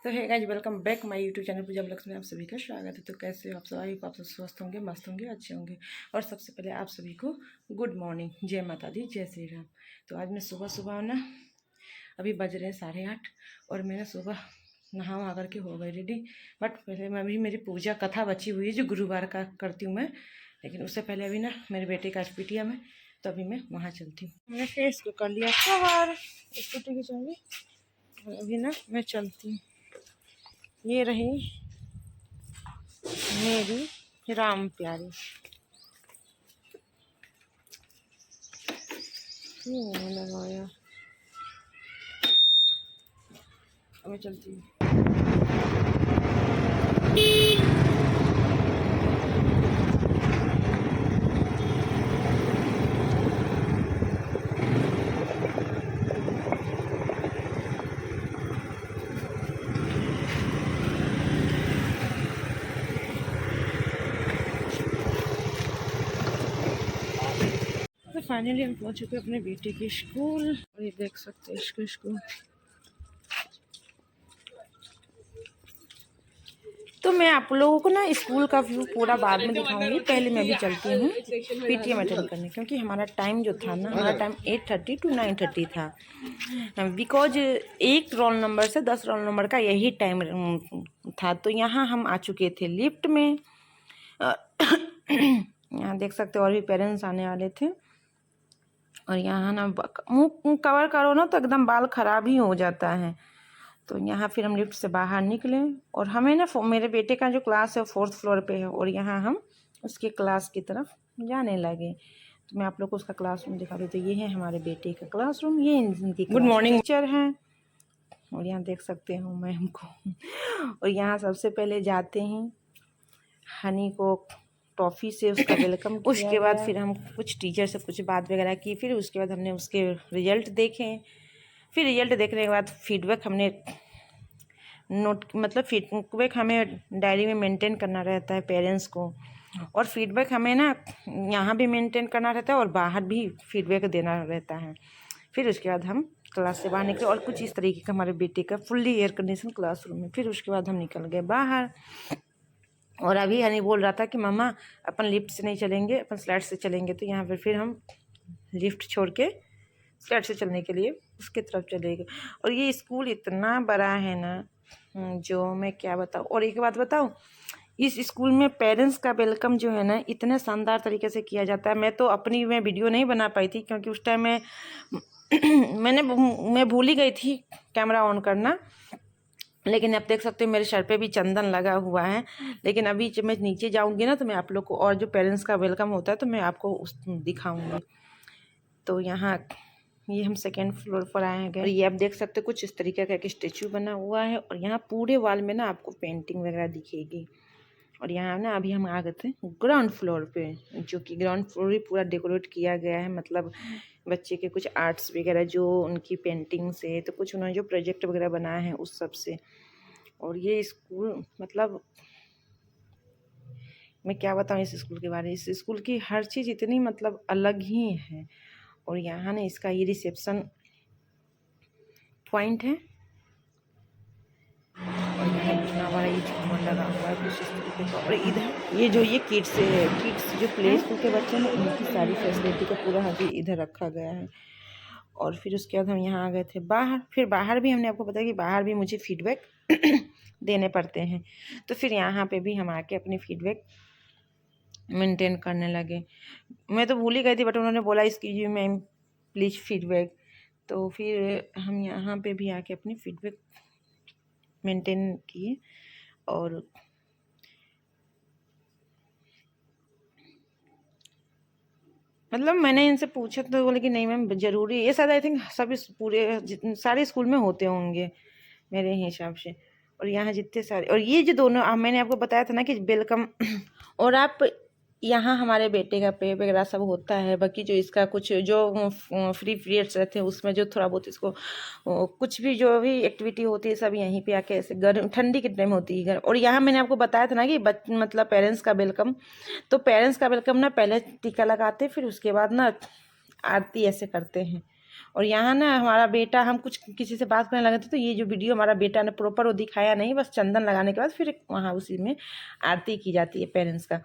तो है guys, welcome back my YouTube channel Pooja blogs में आप सभी का स्वागत है। तो कैसे हो आप सब? आप सब स्वस्थ होंगे, मस्त होंगे, अच्छे होंगे। और सबसे पहले आप सभी को गुड मॉर्निंग, जय माता दी, जय श्री राम। तो आज मैं सुबह सुबह ना, अभी बज रहे हैं 8:30 और मैं ना सुबह नहा वहा करके हो गई रेडी। बट पहले मैं अभी मेरी पूजा कथा बची हुई है जो गुरुवार का करती हूँ मैं, लेकिन उससे पहले अभी ना मेरे बेटे का आज पीटीएम है, तो अभी मैं वहाँ चलती हूँ। मैंने फेस को कर लिया कवर, स्कूटी की चाबी, और अभी ना मैं चलती हूँ। ये रही मेरी राम प्यारी। लगाया, अब मैं चलती हूँ। तो फाइनली हम पहुंच चुके अपने बेटे के स्कूल, और ये देख सकते हैं इसको स्कूल। तो मैं आप लोगों को ना स्कूल का व्यू पूरा बाद में दिखाऊंगी। पहले मैं भी चलती हूँ पीटीएम अटेंड करने, क्योंकि हमारा टाइम जो था ना, हमारा टाइम 8:30 to 9:30 था। बिकॉज एक रोल नंबर से 10 रोल नंबर का यही टाइम था। तो यहाँ हम आ चुके थे लिफ्ट में। यहाँ देख सकते हो और भी पेरेंट्स आने वाले थे। और यहाँ ना मुँह कवर करो ना तो एकदम बाल खराब ही हो जाता है। तो यहाँ फिर हम लिफ्ट से बाहर निकले, और हमें ना मेरे बेटे का जो क्लास है 4th फ्लोर पे है, और यहाँ हम उसके क्लास की तरफ जाने लगे। तो मैं आप लोग को उसका क्लासरूम दिखा दूँ। तो ये है हमारे बेटे का क्लासरूम, ये इनकी गुड मॉर्निंग टीचर हैं, और यहाँ देख सकते हो मैम को। और यहाँ सबसे पहले जाते हैं हनी को टॉफ़ी से उसका वेलकम किया। उसके बाद फिर हम कुछ टीचर से कुछ बात वगैरह की। फिर उसके बाद हमने उसके रिजल्ट देखे। फिर रिजल्ट देखने के बाद फीडबैक हमने फीडबैक हमें डायरी में मेंटेन करना रहता है पेरेंट्स को, और फीडबैक हमें ना यहाँ भी मेंटेन करना रहता है और बाहर भी फीडबैक देना रहता है। फिर उसके बाद हम क्लास से बाहर निकले, और कुछ इस तरीके का हमारे बेटे का फुल्ली एयर कंडीशन क्लासरूम में। फिर उसके बाद हम निकल गए बाहर, और अभी हनी बोल रहा था कि मम्मा अपन लिफ्ट से नहीं चलेंगे, अपन स्लाइड से चलेंगे। तो यहाँ पर फिर हम लिफ्ट छोड़ के स्लाइड से चलने के लिए उसके तरफ चले गए। और ये स्कूल इतना बड़ा है ना, जो मैं क्या बताऊँ। और एक बात बताऊँ, इस स्कूल में पेरेंट्स का वेलकम जो है ना, इतने शानदार तरीके से किया जाता है। मैं वीडियो नहीं बना पाई थी, क्योंकि उस टाइम मैं भूल ही गई थी कैमरा ऑन करना। लेकिन आप देख सकते हो मेरे सर पे भी चंदन लगा हुआ है। लेकिन अभी जब मैं नीचे जाऊंगी ना, तो मैं आप लोग को, और जो पेरेंट्स का वेलकम होता है, तो मैं आपको दिखाऊंगी। तो यहाँ ये हम 2nd फ्लोर पर आए हैं, और ये आप देख सकते हो कुछ इस तरीके का एक स्टेचू बना हुआ है। और यहाँ पूरे वॉल में ना आपको पेंटिंग वगैरह दिखेगी। और यहाँ ना अभी हम आ गए थे ग्राउंड फ्लोर पे, जो कि ग्राउंड फ्लोर भी पूरा डेकोरेट किया गया है। मतलब बच्चे के कुछ आर्ट्स वगैरह जो उनकी पेंटिंग से, तो कुछ उन्होंने जो प्रोजेक्ट वगैरह बनाए हैं उस सब से। और ये स्कूल, मतलब मैं क्या बताऊँ इस स्कूल के बारे में। इस स्कूल की हर चीज़ इतनी मतलब अलग ही है। और यहाँ ना इसका ये रिसेप्शन पॉइंट है, और यहाँ इतना बड़ा ये झूमर लगा हुआ है कुछ इस तरीके का। और इधर ये जो किड्स जो प्ले स्कूल के बच्चे हैं, उनकी सारी फैसिलिटी का पूरा अभी इधर रखा गया है। और फिर उसके बाद हम यहाँ आ गए थे बाहर। फिर बाहर भी हमने आपको बताया कि बाहर भी मुझे फीडबैक देने पड़ते हैं। तो फिर यहाँ पे भी हम आके अपनी फीडबैक मेंटेन करने लगे। मैं तो भूल ही गई थी, बट उन्होंने बोला इसकी मैम प्लीज़ फीडबैक। तो फिर हम यहाँ पे भी आके अपनी फीडबैक मेंटेन किए। और मतलब मैंने इनसे पूछा तो बोले कि नहीं मैम ज़रूरी है। ये शायद आई थिंक सभी पूरे सारे स्कूल में होते होंगे मेरे हिसाब से। और यहाँ जितने सारे, और ये जो दोनों मैंने आपको बताया था ना कि वेलकम और आप यहाँ हमारे बेटे का पे वगैरह सब होता है। बाकी जो इसका कुछ जो फ्री पीरियड्स रहते हैं, उसमें जो थोड़ा बहुत इसको कुछ भी जो भी एक्टिविटी होती है सब यहीं पे आके, ऐसे गर्म ठंडी के टाइम होती है घर। और यहाँ मैंने आपको बताया था ना कि मतलब पेरेंट्स का वेलकम। तो पेरेंट्स का वेलकम ना पहले टीका लगाते, फिर उसके बाद ना आरती ऐसे करते हैं। और यहाँ ना हमारा बेटा, हम कुछ किसी से बात करने लगे थे तो ये जो वीडियो हमारा बेटा ने प्रॉपर वो दिखाया नहीं, बस चंदन लगाने के बाद फिर वहाँ उसी में आरती की जाती है पेरेंट्स का।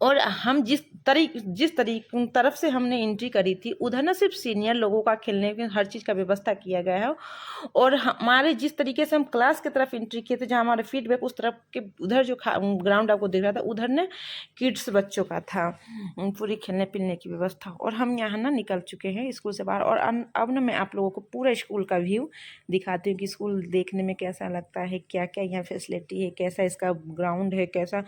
और हम जिस तरफ से हमने एंट्री करी थी, उधर ना सिर्फ सीनियर लोगों का खेलने की हर चीज़ का व्यवस्था किया गया है। और हमारे जिस तरीके से हम क्लास की तरफ एंट्री किए थे, जहाँ हमारे फीडबैक उस तरफ के उधर जो ग्राउंड आपको दिख रहा था, उधर ने किड्स बच्चों का था पूरी खेलने पीलने की व्यवस्था। और हम यहाँ ना निकल चुके हैं स्कूल से बाहर, और अब ना मैं आप लोगों को पूरा स्कूल का व्यू दिखाती हूँ कि स्कूल देखने में कैसा लगता है, क्या क्या यहाँ फैसिलिटी है, कैसा इसका ग्राउंड है, कैसा।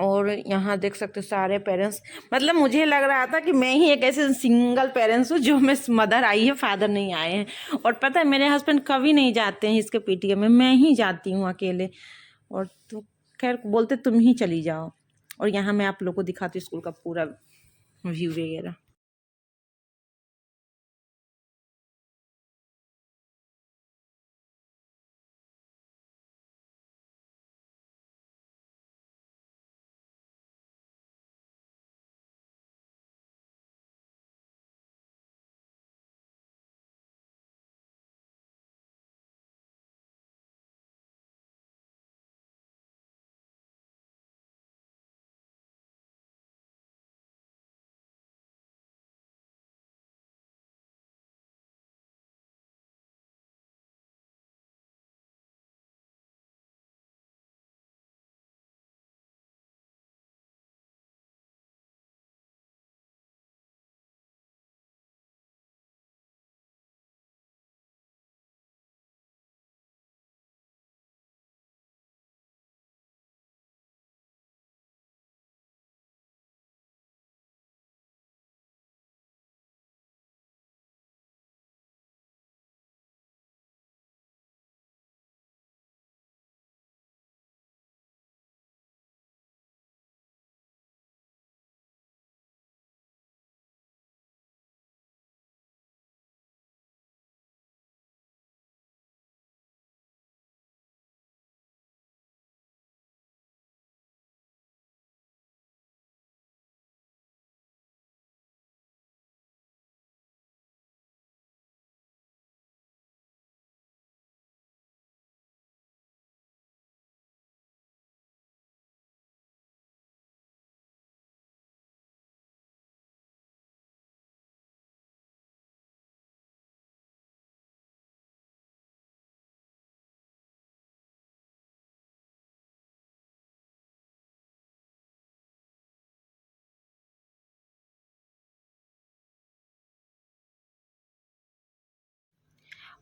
और यहाँ देख सकते हो सारे पेरेंट्स, मतलब मुझे लग रहा था कि मैं ही एक ऐसे सिंगल पेरेंट्स हूँ जो मैं मदर आई है, फादर नहीं आए हैं। और पता है मेरे हस्बैंड कभी नहीं जाते हैं इसके पीटीएम में, मैं ही जाती हूँ अकेले। और तो खैर बोलते तुम ही चली जाओ। और यहाँ मैं आप लोग को दिखाती हूँ स्कूल का पूरा व्यू वगैरह।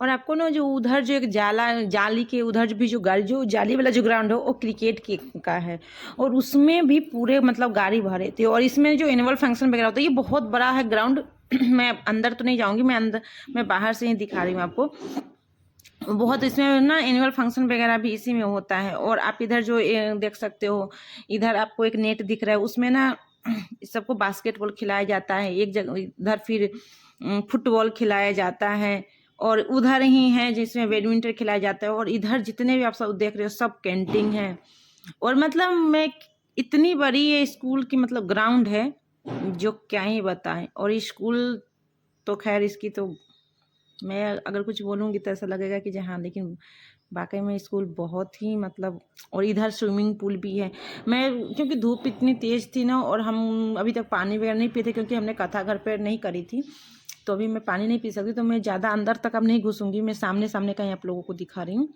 और आपको ना जो उधर जो एक जाली के उधर भी जो जाली वाला जो ग्राउंड है वो क्रिकेट का है। और उसमें भी पूरे मतलब गाड़ी भरे थे। और इसमें जो एनुअल फंक्शन वगैरह होता है, ये बहुत बड़ा है ग्राउंड। मैं अंदर तो नहीं जाऊंगी, मैं बाहर से ही दिखा रही हूँ आपको। बहुत इसमें ना एनुअल फंक्शन वगैरह भी इसी में होता है। और आप इधर जो देख सकते हो, इधर आपको एक नेट दिख रहा है, उसमें ना सबको बास्केटबॉल खिलाया जाता है एक जगह। इधर फिर फुटबॉल खिलाया जाता है। और उधर ही है जिसमें बैडमिंटन खिलाया जाता है। और इधर जितने भी आप सब देख रहे हो सब कैंटीन है। और मतलब मैं इतनी बड़ी ये स्कूल की मतलब ग्राउंड है जो क्या ही बताएं। और स्कूल तो खैर इसकी तो मैं अगर कुछ बोलूँगी तो ऐसा लगेगा कि हाँ, लेकिन वाकई में स्कूल बहुत ही मतलब। और इधर स्विमिंग पूल भी है। मैं क्योंकि धूप इतनी तेज़ थी ना, और हम अभी तक पानी वगैरह नहीं पीते क्योंकि हमने कथा घर पर नहीं करी थी, तो अभी मैं पानी नहीं पी सकती। तो मैं ज़्यादा अंदर तक अब नहीं घुसूँगी, मैं सामने सामने का ही आप लोगों को दिखा रही हूँ।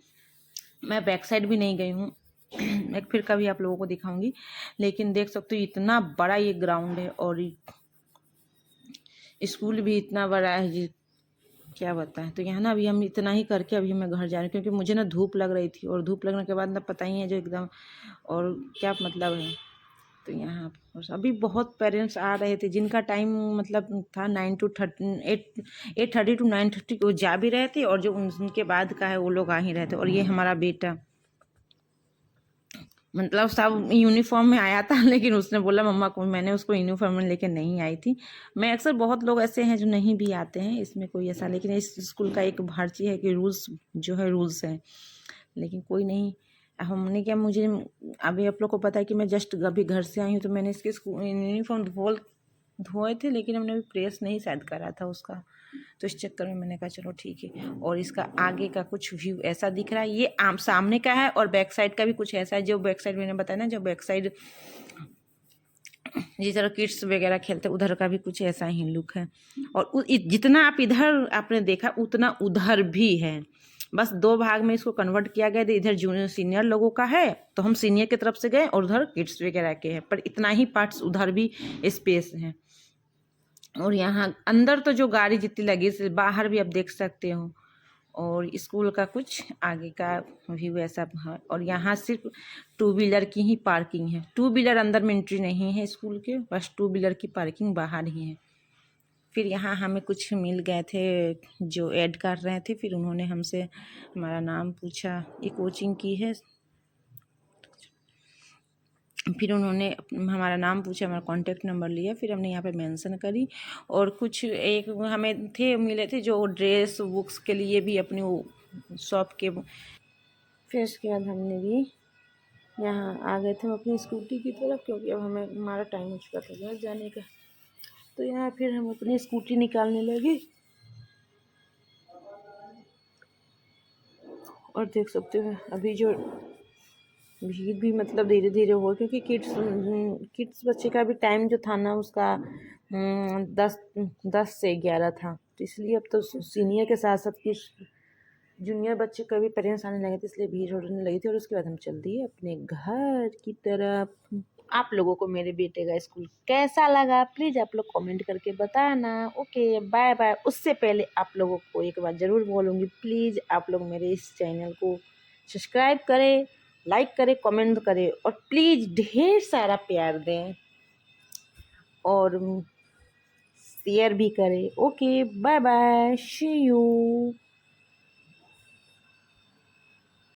मैं बैक साइड भी नहीं गई हूँ। मैं फिर कभी आप लोगों को दिखाऊंगी। लेकिन देख सकते हो इतना बड़ा ये ग्राउंड है। और स्कूल भी इतना बड़ा है जी, क्या बताएं। तो यहाँ ना अभी हम इतना ही करके अभी मैं घर जा रही हूँ, क्योंकि मुझे ना धूप लग रही थी। और धूप लगने के बाद ना पता ही है जो एकदम, और क्या मतलब है। तो यहाँ पर अभी बहुत पेरेंट्स आ रहे थे जिनका टाइम मतलब था 8:30 to 9:30 वो जा भी रहे थे। और जो उनके बाद का है वो लोग आ ही रहे थे। और ये हमारा बेटा मतलब सब यूनिफॉर्म में आया था, लेकिन उसने बोला मम्मा को, मैंने उसको यूनिफॉर्म में लेके नहीं आई थी। मैं अक्सर बहुत लोग ऐसे हैं जो नहीं भी आते हैं, इसमें कोई ऐसा, लेकिन इस स्कूल का एक भारतीय है कि रूल्स जो है रूल्स हैं। लेकिन कोई नहीं, हमने क्या, मुझे अभी आप लोग को पता है कि मैं जस्ट अभी घर से आई हूँ, तो मैंने इसके स्कूल यूनिफॉर्म धोए थे, लेकिन हमने अभी प्रेस नहीं शायद करा था उसका, तो इस चक्कर में मैंने कहा चलो ठीक है। और इसका आगे का कुछ व्यू ऐसा दिख रहा है, ये आम सामने का है, और बैक साइड का भी कुछ ऐसा है। जो बैक साइड मैंने बताया ना, जो बैक साइड जिस तरह किड्स वगैरह खेलते उधर का भी कुछ ऐसा ही लुक है। और जितना आप इधर आपने देखा उतना उधर भी है, बस 2 भाग में इसको कन्वर्ट किया गया। इधर जूनियर सीनियर लोगों का है, तो हम सीनियर की तरफ से गए, और उधर किड्स वगैरह के हैं, पर इतना ही पार्ट्स उधर भी स्पेस है। और यहाँ अंदर तो जो गाड़ी जितनी लगी, बाहर भी आप देख सकते हो। और स्कूल का कुछ आगे का व्यू ऐसा है। और यहाँ सिर्फ 2 व्हीलर की ही पार्किंग है, 2 व्हीलर अंदर में एंट्री नहीं है स्कूल के, बस 2 व्हीलर की पार्किंग बाहर ही है। फिर यहाँ हमें कुछ मिल गए थे जो ऐड कर रहे थे, फिर उन्होंने हमसे हमारा नाम पूछा, ये कोचिंग की है। फिर उन्होंने हमारा नाम पूछा, हमारा कॉन्टैक्ट नंबर लिया, फिर हमने यहाँ पे मेंशन करी। और कुछ एक हमें थे मिले थे जो ड्रेस बुक्स के लिए भी अपनी शॉप के। फिर उसके बाद हमने भी यहाँ आ गए थे हम अपनी स्कूटी की तरफ, क्योंकि अब हमारा टाइम हो चुका था घर जाने का। तो यहाँ फिर हम अपनी स्कूटी निकालने लगे, और देख सकते हो अभी जो भीड़ भी मतलब धीरे धीरे हो, क्योंकि किड्स बच्चे का भी टाइम जो था ना उसका 10 से 11 था, तो इसलिए अब तो सीनियर के साथ साथ किड्स जूनियर बच्चे का भी पेरेंट्स आने लगे थे, इसलिए भीड़ होने लगी थी। और उसके बाद हम चल दिए अपने घर की तरफ। आप लोगों को मेरे बेटे का स्कूल कैसा लगा प्लीज़ आप लोग कमेंट करके बताना। Okay bye bye. उससे पहले आप लोगों को एक बार ज़रूर बोलूँगी, प्लीज़ आप लोग मेरे इस चैनल को सब्सक्राइब करें, लाइक करें, कमेंट करें, और प्लीज़ ढेर सारा प्यार दें और शेयर भी करें। Okay bye bye, see you.